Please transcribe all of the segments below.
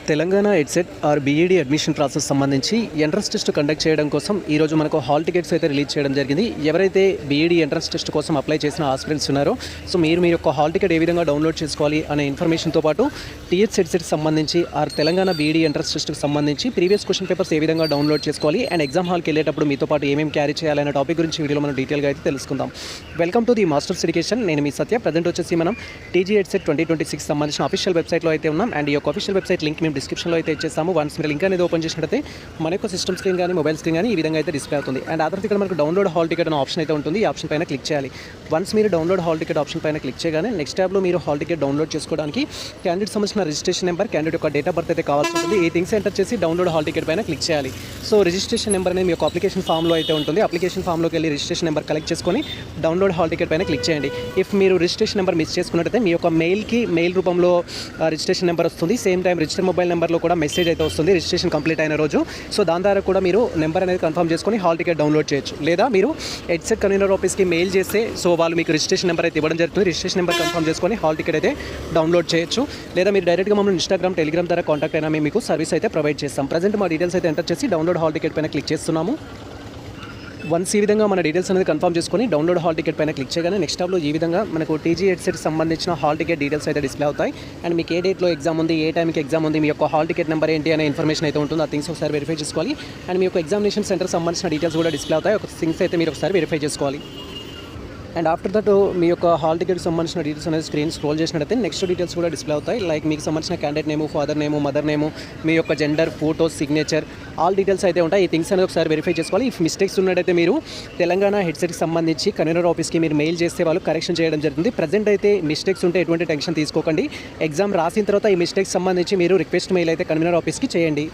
Telangana EdCET or BEd admission process సంబంధించి entrance test conduct చేయడం కోసం ఈరోజు మనకు హాల్ టికెట్స్ అయితే రిలీజ్ చేయడం జరిగింది. ఎవరైతే బీఈడీ ఎంట్రన్స్ టెస్ట్ కోసం అప్లై చేసిన ఆస్పిరెంట్స్ ఉన్నారో మీరు మీ యొక్క హాల్ టికెట్ ఏ విధంగా డౌన్లోడ్ చేసుకోవాలి అనే ఇన్ఫర్మేషన్తో పాటు టీఎస్ ఎడ్సెట్ సంబంధించి ఆర్ తెలంగాణ బీఈడీ ఎంట్రన్స్ టెస్ట్కి సంబంధించి ప్రీవియస్ క్వశ్చన్ పేపర్స్ ఏ విధంగా డౌన్లోడ్ చేసుకోవాలి అండ్ ఎగ్జామ్ హాల్కి వెళ్ళేటప్పుడు మీతో పాటు ఏమేమి క్యారీ చేయాలనే టాపిక్ గురించి వీడియోలో మనం డీటెయిల్గా అయితే తెలుసుకుందాం. Welcome to the masters education. నేను మీ సత్య. ప్రజెంట్ వచ్చేసి మనం టీజీ ఎడ్సెట్ 2026 సంబంధించిన అఫీషియల్ వెబ్సైట్లో అయితే ఉన్నాం. అండ్ ఈ యొక్క అఫీషియల్ వెబ్సైట్ లింక్ మేము డిస్క్రిప్షన్లో అయితే ఇచ్చేస్తాము. వన్స్ మీరు లింక్ అనేది ఓపెన్ చేసినట్టయితే మన యొక్క సిస్టమ్ స్క్రీన్ కానీ మొబైల్ స్క్రీన్ కానీ ఈ విధంగా అయితే డిస్ప్లే అవుతుంది. అండ్ ఆ తర్వాత ఇక్కడ మనకు డౌన్లోడ్ హాల్ టికెట్ అనే ఆప్షన్ అయితే ఉంటుంది. ఈ ఆప్షన్ పైన క్లిక్ చేయాలి. వన్స్ మీరు డౌన్లోడ్ హాల్ టికెట్ ఆప్షన్ పైన క్లిక్ చేయగానే నెక్స్ట్ ట్యాబ్లో మీరు హాల్ టికెట్ డౌన్లోడ్ చేసుకోవడానికి క్యాండిడేట్ సంబంధించిన రిజిస్ట్రేషన్ నెంబర్, క్యాండిడేట్ యొక్క డేట్ ఆఫ్ బర్త్ అయితే కావాల్సి ఉంటుంది. ఈ థింగ్స్ ఎంటర్ చేసి డౌన్లోడ్ హాల్ టికెట్ పైన క్లిక్ చేయాలి. సో రిజిస్ట్రేషన్ నెంబర్ అనేది మీ యొక్క అప్లికేషన్ ఫామ్లో అయితే ఉంటుంది. అప్లికేషన్ ఫామ్లోకి వెళ్ళి రిజిస్ట్రేషన్ నెంబర్ కలెక్ట్ చేసుకొని డౌన్లోడ్ హాల్ టికెట్ పైన క్లిక్ చేయండి. ఇఫ్ మీరు రిజిస్ట్రేషన్ నెంబర్ మిస్ చేసుకున్నట్టయితే మీ యొక్క మెయిల్ రూపంలో రిజిస్ట్రేషన్ నెంబర్ వస్తుంది. సేమ్ టైం రిజిస్టర్ మొబైల్ నెంబర్లో కూడా మెసేజ్ అయితే వస్తుంది రిజిస్ట్రేషన్ కంప్లీట్ అయిన రోజు. సో దాని ద్వారా కూడా మీరు నెంబర్ అనేది కన్ఫర్మ్ చేసుకొని హాల్ టికెట్ డౌన్లోడ్ చేయొచ్చు. లేదా మీరు ఎడ్సెట్ కన్వీనర్ ఆఫీస్కి మెయిల్ చేస్తే సో వాళ్ళు మీకు రిజిస్ట్రేషన్ నెంబర్ అయితే ఇవ్వడం జరుగుతుంది. రిజిస్ట్రేషన్ నెంబర్ కన్ఫర్మ్ చేసుకొని హాల్ టికెట్ అయితే డౌన్లోడ్ చేయొచ్చు. లేదా మీరు డైరెక్ట్గా మమ్మల్ని ఇన్స్టాగ్రామ్, టెలిగ్రామ్ ద్వారా కాంటాక్ట్ అయినా మేము మీకు సర్వీస్ అయితే ప్రొవైడ్ చేస్తాం. ప్రజెంట్ మా డీటెయిల్స్ అయితే ఎంటర్ చేసి డౌన్లోడ్ హాల్ టికెట్ పైన క్లిక్ చేస్తున్నాము. వన్స్ ఈ విధంగా మన డీటెయిల్స్ అనేది కన్ఫర్మ్ చేసుకొని డౌన్లోడ్ హాల్ టికెట్ పైన క్లిక్ చేయగానే నెక్స్ట్ టాబ్లో ఈ విధంగా మనకు టీజీ ఎడ్సెట్ సంబంధించిన హాల్ టికెట్ డీటెయిల్స్ అయితే డిస్ప్లే అవుతాయి. అండ్ మీకు ఏ డేట్లో ఎగ్జామ్ ఉంది, ఏ టైంకి ఎగ్జామ్ ఉంది, మీ యొక్క హాల్ టికెట్ నెంబర్ ఏంటి అనే ఇన్ఫర్మేషన్ అయితే ఉంటుంది. ఆ థింగ్స్ ఒకసారి వెరిఫై చేసుకోవాలి. అండ్ మీ యొక్క ఎగ్జామినేషన్ సెంటర్ సంబంధించిన డీటెయిల్స్ కూడా డిస్ప్లే అవుతాయి. ఒక థింగ్స్ అయితే మీరు ఒకసారి వెరిఫై చేసుకోవాలి. అండ్ ఆఫ్టర్ దట్ మీ యొక్క హాల్ టికెట్కి సంబంధించిన డీటెయిల్స్ అనేది స్క్రీన్ స్క్రోల్ చేసినట్టయితే నెక్స్ట్ డీటెయిల్స్ కూడా డిస్ప్లే అవుతాయి. లైక్ మీకు సంబంధించిన candidate name, father name, mother name, మీ యొక్క gender, photos, signature, all details అయితే ఉంటాయి. ఈ థింగ్స్ అనేది ఒకసారి వెరిఫై చేసుకోవాలి. ఇఫ్ మిస్టేక్స్ ఉన్నట్టయితే మీరు తెలంగాణ హెడ్సెట్కి సంబంధించి కన్వీనర్ ఆఫీస్కి మీరు మెయిల్ చేస్తే వాళ్ళు కరెక్షన్ చేయడం జరుగుతుంది. ప్రజెంట్ అయితే మిస్టేక్స్ ఉంటే ఎటువంటి టెన్షన్ తీసుకోకండి. ఎగ్జామ్ రాసిన తర్వాత ఈ మిస్టేక్స్ సంబంధించి మీరు రిక్వెస్ట్ మెయిల్ అయితే కన్వీనర్ ఆఫీస్కి చేయండి.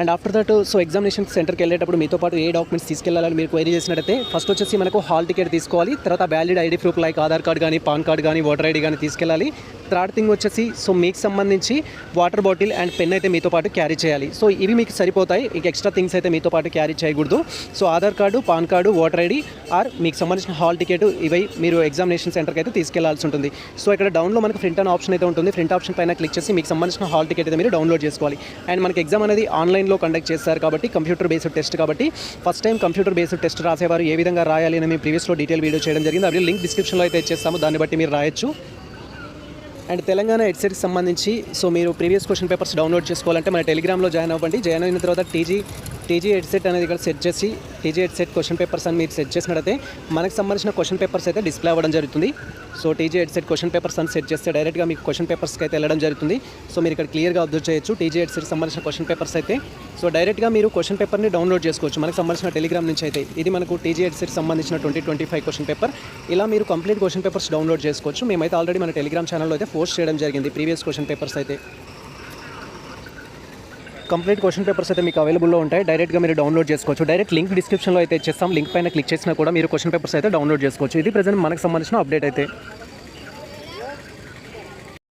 అండ్ ఆఫ్టర్ దట్ ఎగ్జామినేషన్ సెంటర్కి వెళ్ళేటప్పుడు మీతో పాటు ఏ డాక్యుమెంట్స్ తీసుకెళ్లాలని మీరు క్వైరీ చేసినట్టయితే ఫస్ట్ వచ్చేసి మనకు హాల్ టికెట్ తీసుకోవాలి. తర్వాత valid ID proof like Aadhaar card కానీ, పాన్ కార్డ్ కానీ, ఓటర్ ఐడి కానీ తీసుకెళ్ళాలి. థర్డ్ థింగ్ వచ్చేసి మీకు సంబంధించి వాటర్ బాటిల్ అండ్ పెన్ అయితే మీతో పాటు క్యారీ చేయాలి. సో ఇవి మీకు సరిపోతాయి. ఇంక ఎక్స్ట్రా థింగ్స్ అయితే మీతో పాటు క్యారీ చేయకూడదు. So Aadhaar card, pan card, voter ID are మీకు సంబంధించిన హాల్ టికెట్ ఇవి మీరు ఎగ్జామినేషన్ సెంటర్కి అయితే తీసుకెళ్లాల్సి ఉంటుంది. సో ఇక్కడ డౌన్లో మనకు ప్రింట్ అనే ఆప్షన్ అయితే ఉంటుంది. ప్రింట్ ఆప్షన్ పైన క్లిక్ చేసి మీకు సంబంధించిన హాల్ టికెట్ అయితే మీరు డౌన్లోడ్ చేసుకోవాలి. అండ్ మనకి ఎగ్జామ్ అనేది ఆన్లైన్లో కండక్ట్ చేస్తారు కాబట్టి కంప్యూటర్ బేస్డ్ టెస్ట్ కాబట్టి first time computer based test రాసేవారు ఏ విధంగా రాయాలి అని మేము ప్రీవియస్లో డీటెయిల్ వీడియో చేయడం జరిగింది. అవి లింక్ డిస్క్రిప్షన్లో అయితే ఇచ్చేస్తాము. దాన్ని బట్టి మీరు రాయొచ్చు. అండ్ తెలంగాణ ఎడ్సెట్కి సంబంధించి మీరు ప్రీవియస్ క్వశ్చన్ పేపర్స్ డౌన్లోడ్ చేసుకోవాలంటే మన టెలిగ్రామ్లో జాయిన్ అవ్వండి. జాయిన్ అయిన తర్వాత టీజీ ఎడ్సెట్ అనేది ఇక్కడ సెట్ చేసి టీజీ ఎడ్సెట్ క్వశ్చన్ పేపర్స్ అని మీరు సెట్ చేసినట్టయితే మనకు సంబంధించిన క్వశ్చన్ పేపర్స్ అయితే డిస్ప్లే అవ్వడం జరుగుతుంది. So TG EdCET question papers అని సెట్ చేస్తే డైరెక్ట్గా మీకు క్వశ్చన్ పేపర్స్కి అయితే వెళ్ళడం జరుగుతుంది. సో మీరు ఇక్కడ క్లియర్గా అబ్జర్వ్ చేయొచ్చు టీజీ ఎడ్సెట్కి సంబంధించిన క్వశ్చన్ పేపర్స్ అయితే. సో డైరెక్ట్గా మీరు క్వశ్చన్ పేపర్ని డౌన్లోడ్ చేసుకోవచ్చు మనకు సంబంధించిన టెలిగ్రామ్ నుంచి అయితే. ఇది మనకు టీజీ ఎడ్సెట్కి సంబంధించిన 2025 క్వశ్చన్ పేపర్. ఇలా మీరు కంప్లీట్ క్వశ్చన్ పేపర్స్ డౌన్లోడ్ చేసుకోవచ్చు. మేమైతే ఆల్రెడీ మన టెలిగ్రామ్ ఛానల్లో అయితే పోస్ట్ చేయడం జరిగింది ప్రీవియస్ క్వశ్చన్ పేపర్స్ అయితే. కంప్లీట్ క్వశ్చన్ పేపర్స్ అయితే మీకు అవైలబుల్లో ఉంటాయి. డైరెక్ట్గా మీరు డౌన్లోడ్ చేసుకోవచ్చు. డైరెక్ట్ లింక్ డిస్క్రిప్షన్లో అయితే ఇచ్చేస్తాం. లింక్ పైన క్లిక్ చేసినా కూడా మీరు క్వశ్చన్ పేపర్స్ అయితే డౌన్లోడ్ చేసుకోవచ్చు. ఇది ప్రజెంట్ మనకు సంబంధించిన అప్డేట్ అయితే.